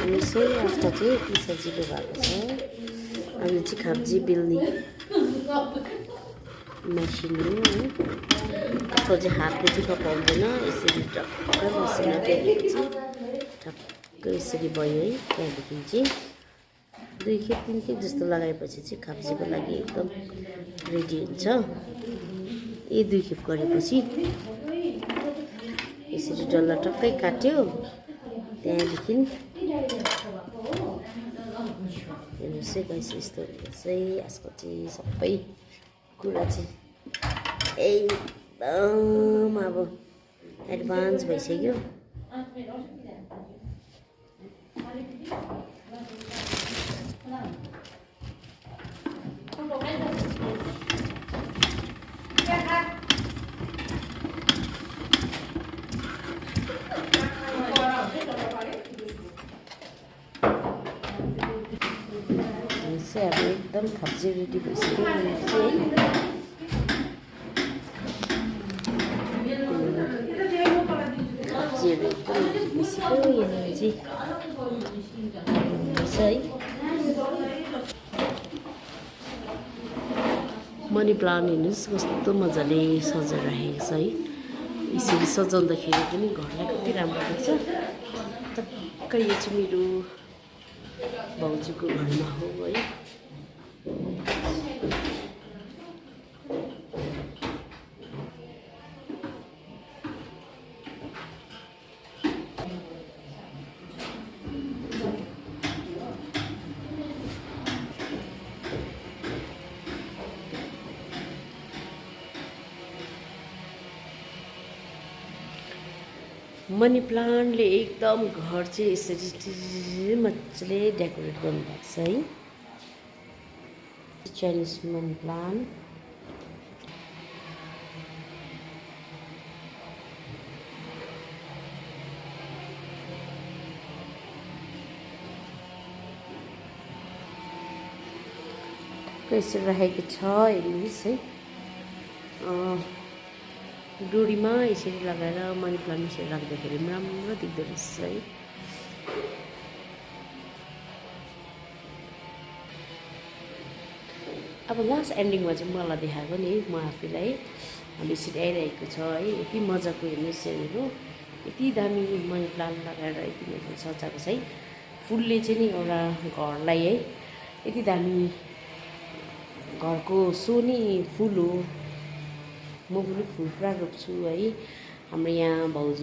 यसै आस्था चाहिँ यति सजिलो भएको छ। अनि चाहिँ खाब्जी बेल्ने मेसिन हो है। यसको चाहिँ हातले टिप पाउँदैन, यसरी टक्क मसिनो टेकेपछि ठक्क यसरी भयो है। त्यहाँदेखि चाहिँ 2 खेप 3 खेप जस्तो लगाएपछि चाहिँ खाब्जीको लागि एकदम रेडी हुन्छ। यी 2 खेप गरेपछि यसरी डल्ला टक्कै काट्यो। त्यहाँदेखि हेर्नुहोस् है गाइस, यस्तो रहेछ है आजको चाहिँ सबै कुरा चाहिँ एकदम अब एडभान्स भइसक्यो। अब एकदम खाब्जी रेडी भइसक्यो है। खाब्जीहरू एकदम रेडी भइसक्यो। यहाँनिर चाहिँ है मनी प्लान्ट हेर्नुहोस् कस्तो मजाले सजाएर राखेको छ है। यसरी सजाउँदाखेरि पनि घरलाई कति राम्रो देख्छ। टक्कै यो चाहिँ मेरो भाउजूको घरमा हो है। मनी प्लान्टले एकदम घर चाहिँ यसरी मजाले डेकोरेट गर्नुभएको छ है। चाइनिज मनी प्लान्ट यसरी राखेको छ। हेर्नुहोस् है, डोरीमा यसरी लगाएर मनी प्लान्ट यसरी राख्दाखेरि राम्रो देख्दो रहेछ है। अब लास्ट एन्डिङमा चाहिँ मलाई देखाएको नि म आफैलाई अब यसरी आइरहेको छ है। यति मजाको हेर्नुहोस् यहाँनिर यति दामी मनी प्लान्ट लगाएर यति मजाले सजाएको छ है। फुलले चाहिँ नि एउटा घरलाई है यति दामी घरको सोनी फुल हो। म पनि फुल पुरा रोप्छु है। हाम्रो यहाँ भाउजू